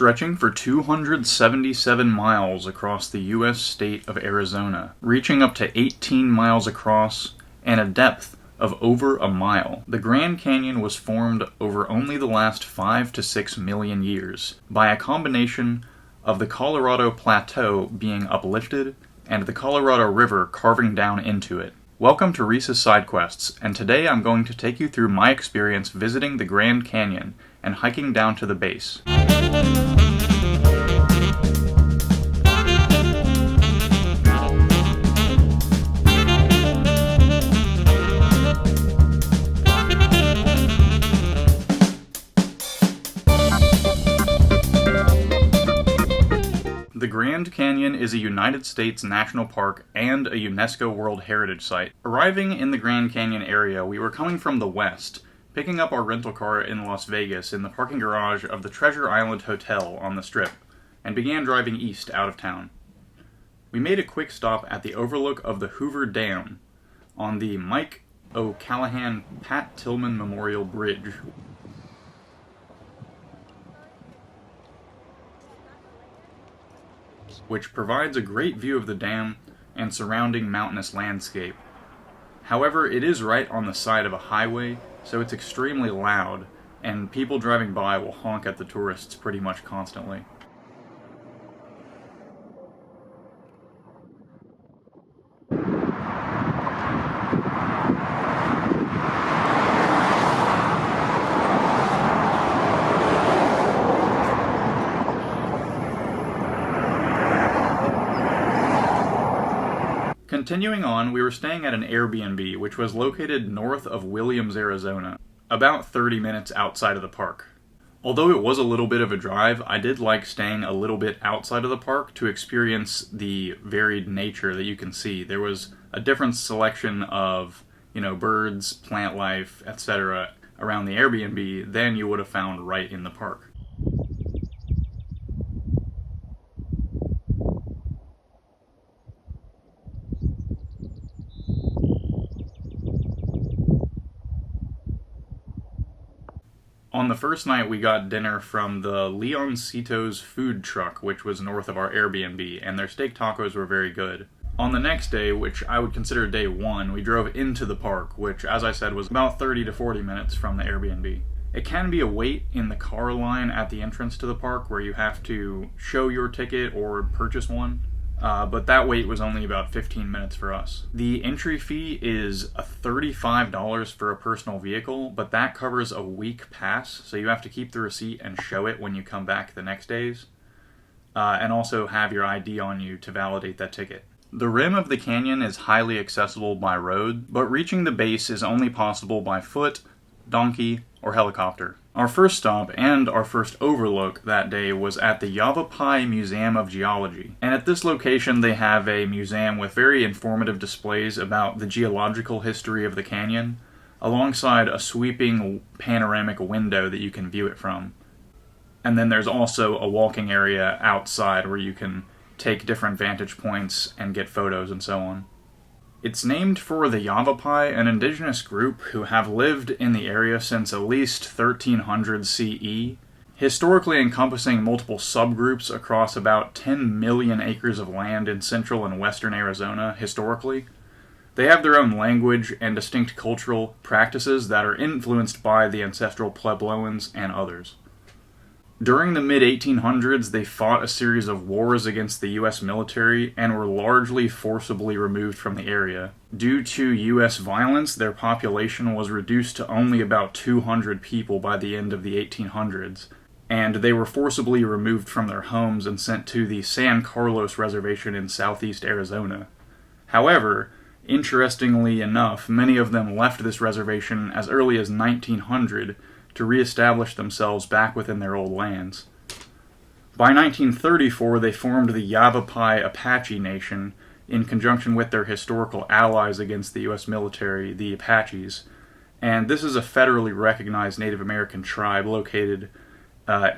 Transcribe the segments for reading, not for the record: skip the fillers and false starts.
stretching for 277 miles across the U.S. state of Arizona, reaching up to 18 miles across and a depth of over a mile. The Grand Canyon was formed over only the last 5 to 6 million years by a combination of the Colorado Plateau being uplifted and the Colorado River carving down into it. Welcome to Reese's Side Quests, and today I'm going to take you through my experience visiting the Grand Canyon and hiking down to the base. The Grand Canyon is a United States national park and a UNESCO World Heritage Site. Arriving in the Grand Canyon area, we were coming from the west, picking up our rental car in Las Vegas in the parking garage of the Treasure Island Hotel on the Strip, and began driving east out of town. We made a quick stop at the overlook of the Hoover Dam on the Mike O'Callahan Pat Tillman Memorial Bridge, which provides a great view of the dam and surrounding mountainous landscape. However, it is right on the side of a highway, so it's extremely loud, and people driving by will honk at the tourists pretty much constantly. Continuing on, we were staying at an Airbnb, which was located north of Williams, Arizona, about 30 minutes outside of the park. Although it was a little bit of a drive, I did like staying a little bit outside of the park to experience the varied nature that you can see. There was a different selection of, birds, plant life, etc. around the Airbnb than you would have found right in the park. On the first night, we got dinner from the Leoncito's food truck, which was north of our Airbnb, and their steak tacos were very good. On the next day, which I would consider day one, we drove into the park, which, as I said, was about 30 to 40 minutes from the Airbnb. It can be a wait in the car line at the entrance to the park where you have to show your ticket or purchase one. But that wait was only about 15 minutes for us. The entry fee is $35 for a personal vehicle, but that covers a week pass, so you have to keep the receipt and show it when you come back the next days, and also have your ID on you to validate that ticket. The rim of the canyon is highly accessible by road, but reaching the base is only possible by foot, donkey, or helicopter. Our first stop and our first overlook that day was at the Yavapai Museum of Geology. And at this location they have a museum with very informative displays about the geological history of the canyon, alongside a sweeping panoramic window that you can view it from. And then there's also a walking area outside where you can take different vantage points and get photos and so on. It's named for the Yavapai, an indigenous group who have lived in the area since at least 1300 CE, historically encompassing multiple subgroups across about 10 million acres of land in central and western Arizona historically. They have their own language and distinct cultural practices that are influenced by the ancestral Puebloans and others. During the mid-1800s, they fought a series of wars against the U.S. military and were largely forcibly removed from the area. Due to U.S. violence, their population was reduced to only about 200 people by the end of the 1800s, and they were forcibly removed from their homes and sent to the San Carlos Reservation in southeast Arizona. However, interestingly enough, many of them left this reservation as early as 1900 to reestablish themselves back within their old lands. By 1934, they formed the Yavapai Apache Nation in conjunction with their historical allies against the U.S. military, the Apaches, and this is a federally recognized Native American tribe located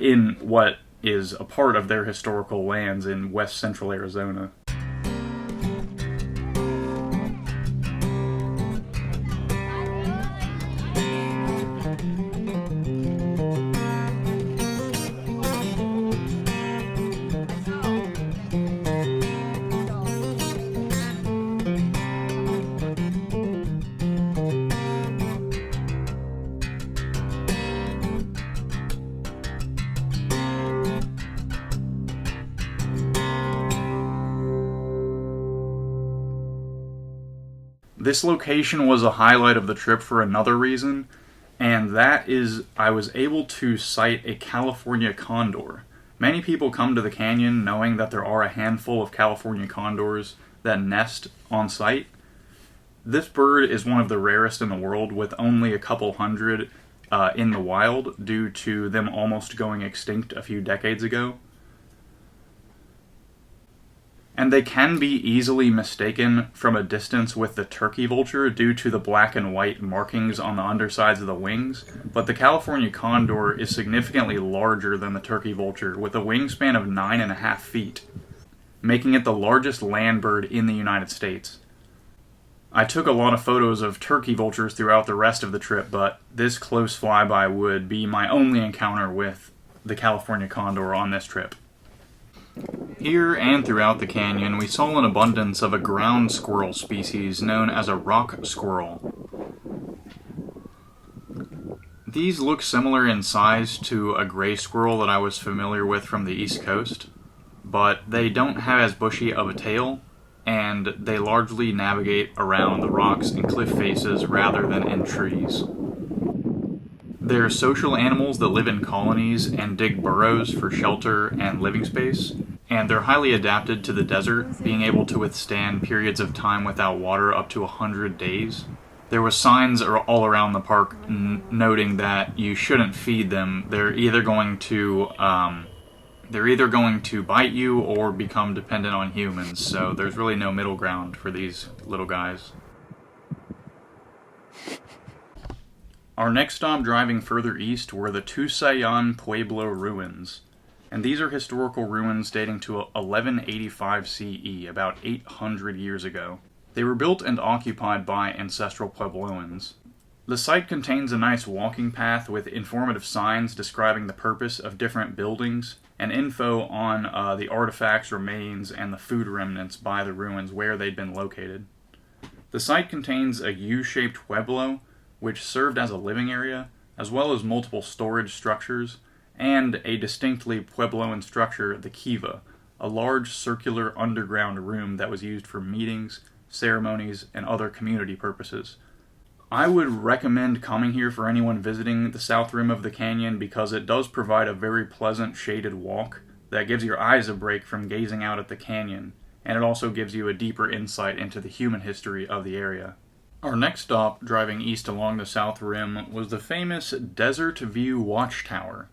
in what is a part of their historical lands in west central Arizona. This location was a highlight of the trip for another reason, and that is I was able to sight a California condor. Many people come to the canyon knowing that there are a handful of California condors that nest on site. This bird is one of the rarest in the world, with only a couple hundred in the wild due to them almost going extinct a few decades ago. And they can be easily mistaken from a distance with the turkey vulture due to the black and white markings on the undersides of the wings, but the California condor is significantly larger than the turkey vulture, with a wingspan of 9.5 feet, making it the largest land bird in the United States. I took a lot of photos of turkey vultures throughout the rest of the trip, but this close flyby would be my only encounter with the California condor on this trip. Here and throughout the canyon, we saw an abundance of a ground squirrel species known as a rock squirrel. These look similar in size to a gray squirrel that I was familiar with from the East Coast, but they don't have as bushy of a tail, and they largely navigate around the rocks and cliff faces rather than in trees. They're social animals that live in colonies and dig burrows for shelter and living space, and they're highly adapted to the desert, being able to withstand periods of time without water up to 100 days. There were signs all around the park noting that you shouldn't feed them. They're either going to bite you or become dependent on humans, so there's really no middle ground for these little guys. Our next stop driving further east were the Tusayan Pueblo ruins, and these are historical ruins dating to 1185 CE, about 800 years ago. They were built and occupied by ancestral Puebloans. The site contains a nice walking path with informative signs describing the purpose of different buildings, and info on the artifacts, remains, and the food remnants by the ruins where they'd been located. The site contains a U-shaped pueblo, which served as a living area, as well as multiple storage structures, and a distinctly Puebloan structure, the kiva, a large circular underground room that was used for meetings, ceremonies, and other community purposes. I would recommend coming here for anyone visiting the south rim of the canyon because it does provide a very pleasant shaded walk that gives your eyes a break from gazing out at the canyon, and it also gives you a deeper insight into the human history of the area. Our next stop, driving east along the south rim, was the famous Desert View Watchtower.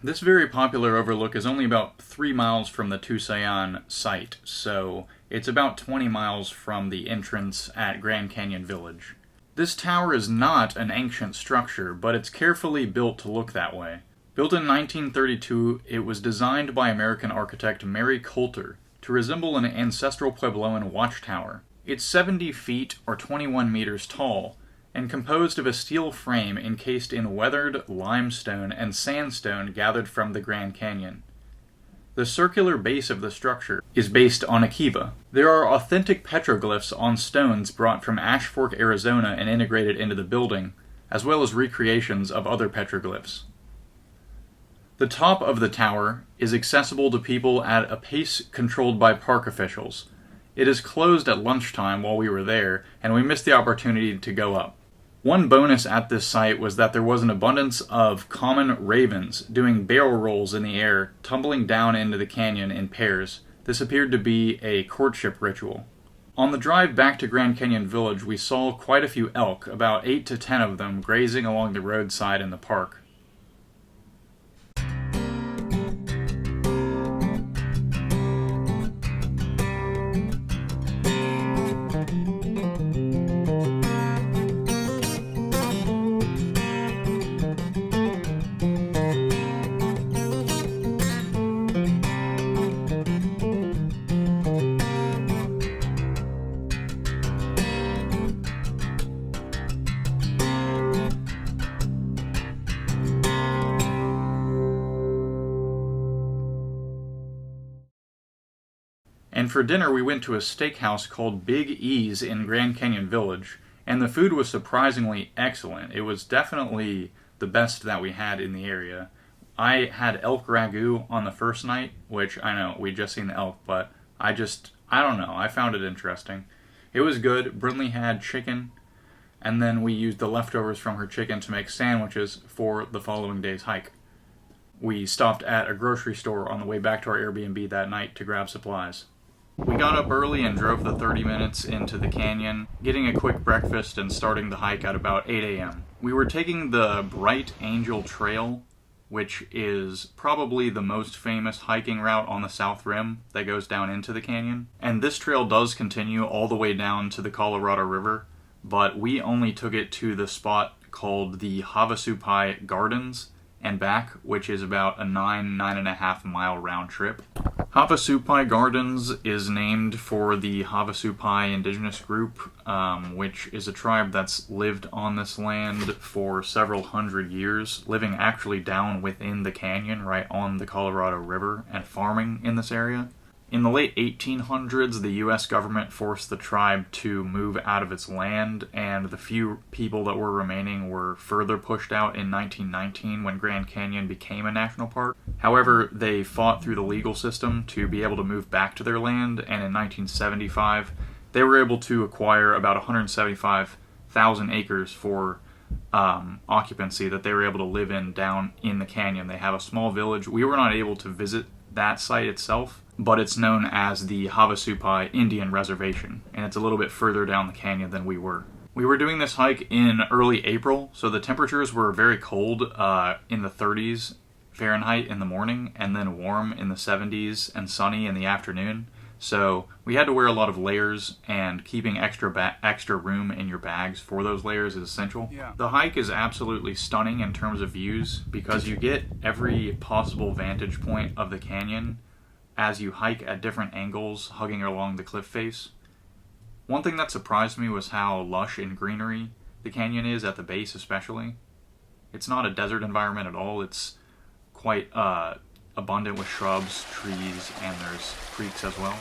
This very popular overlook is only about 3 miles from the Tusayan site, so it's about 20 miles from the entrance at Grand Canyon Village. This tower is not an ancient structure, but it's carefully built to look that way. Built in 1932, it was designed by American architect Mary Coulter to resemble an ancestral Puebloan watchtower. It's 70 feet or 21 meters tall, and composed of a steel frame encased in weathered limestone and sandstone gathered from the Grand Canyon. The circular base of the structure is based on a kiva. There are authentic petroglyphs on stones brought from Ash Fork, Arizona and integrated into the building, as well as recreations of other petroglyphs. The top of the tower is accessible to people at a pace controlled by park officials. It is closed at lunchtime while we were there, and we missed the opportunity to go up. One bonus at this site was that there was an abundance of common ravens doing barrel rolls in the air, tumbling down into the canyon in pairs. This appeared to be a courtship ritual. On the drive back to Grand Canyon Village, we saw quite a few elk, about 8 to 10 of them, grazing along the roadside in the park. And for dinner, we went to a steakhouse called Big E's in Grand Canyon Village, and the food was surprisingly excellent. It was definitely the best that we had in the area. I had elk ragu on the first night, which I know we'd just seen the elk, but I don't know, I found it interesting. It was good. Brinley had chicken, and then we used the leftovers from her chicken to make sandwiches for the following day's hike. We stopped at a grocery store on the way back to our Airbnb that night to grab supplies. We got up early and drove the 30 minutes into the canyon, getting a quick breakfast and starting the hike at about 8 a.m. We were taking the Bright Angel Trail, which is probably the most famous hiking route on the South Rim that goes down into the canyon. And this trail does continue all the way down to the Colorado River, but we only took it to the spot called the Havasupai Gardens and back, which is about a 9.5 mile round trip. Havasupai Gardens is named for the Havasupai Indigenous group, which is a tribe that's lived on this land for several hundred years, living actually down within the canyon right on the Colorado River and farming in this area. In the late 1800s, the U.S. government forced the tribe to move out of its land, and the few people that were remaining were further pushed out in 1919 when Grand Canyon became a national park. However, they fought through the legal system to be able to move back to their land, and in 1975, they were able to acquire about 175,000 acres for occupancy that they were able to live in down in the canyon. They have a small village. We were not able to visit that site itself, but it's known as the Havasupai Indian Reservation, and it's a little bit further down the canyon than we were. We were doing this hike in early April, so the temperatures were very cold in the 30s Fahrenheit in the morning, and then warm in the 70s and sunny in the afternoon. So we had to wear a lot of layers, and keeping extra room in your bags for those layers is essential. Yeah. The hike is absolutely stunning in terms of views because you get every possible vantage point of the canyon as you hike at different angles, hugging along the cliff face. One thing that surprised me was how lush in greenery the canyon is at the base especially. It's not a desert environment at all. It's quite abundant with shrubs, trees, and there's creeks as well.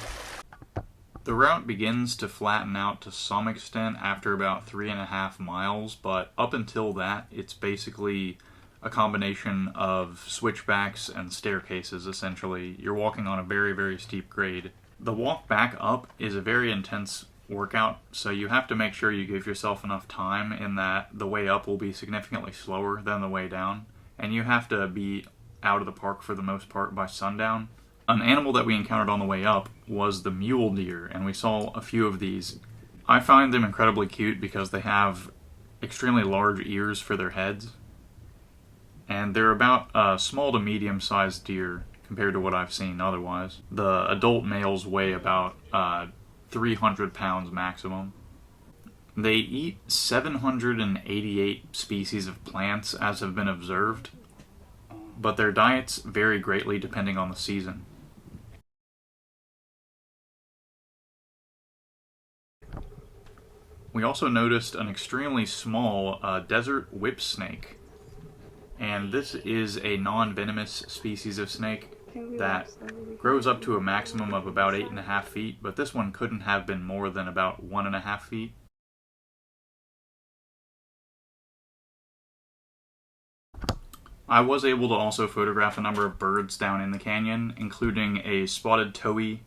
The route begins to flatten out to some extent after about 3.5 miles, but up until that, it's basically a combination of switchbacks and staircases, essentially. You're walking on a very, very steep grade. The walk back up is a very intense workout, so you have to make sure you give yourself enough time in that the way up will be significantly slower than the way down, and you have to be out of the park for the most part by sundown. An animal that we encountered on the way up was the mule deer, and we saw a few of these. I find them incredibly cute because they have extremely large ears for their heads, and they're about a small to medium-sized deer compared to what I've seen otherwise. The adult males weigh about 300 pounds maximum. They eat 788 species of plants as have been observed, but their diets vary greatly depending on the season. We also noticed an extremely small desert whip snake, and this is a non-venomous species of snake that grows up to a maximum of about 8.5 feet, but this one couldn't have been more than about 1.5 feet. I was able to also photograph a number of birds down in the canyon, including a spotted towhee,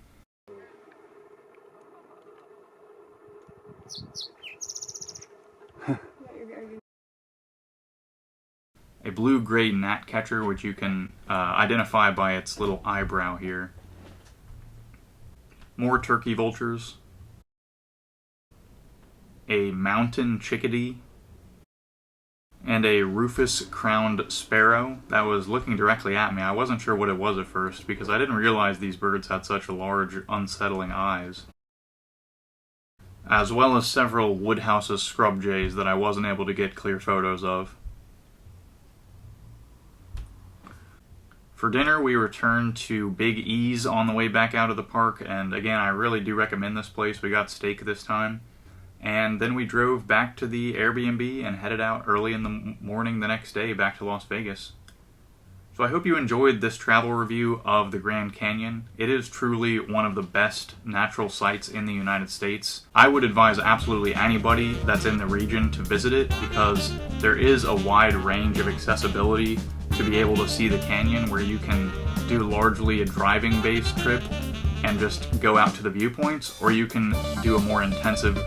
a blue-gray gnatcatcher, which you can identify by its little eyebrow here, more turkey vultures, a mountain chickadee, and a rufous-crowned sparrow that was looking directly at me. I wasn't sure what it was at first because I didn't realize these birds had such large, unsettling eyes, as well as several Woodhouse's scrub jays that I wasn't able to get clear photos of. For dinner, we returned to Big E's on the way back out of the park, and again, I really do recommend this place. We got steak this time. And then we drove back to the Airbnb and headed out early in the morning the next day back to Las Vegas. So I hope you enjoyed this travel review of the Grand Canyon. It is truly one of the best natural sites in the United States. I would advise absolutely anybody that's in the region to visit it because there is a wide range of accessibility to be able to see the canyon, where you can do largely a driving-based trip and just go out to the viewpoints, or you can do a more intensive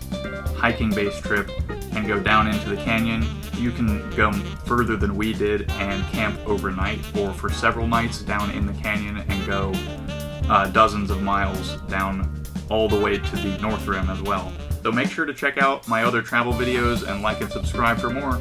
hiking-based trip and go down into the canyon. You can go further than we did and camp overnight or for several nights down in the canyon and go dozens of miles down all the way to the North Rim as well. So make sure to check out my other travel videos and like and subscribe for more.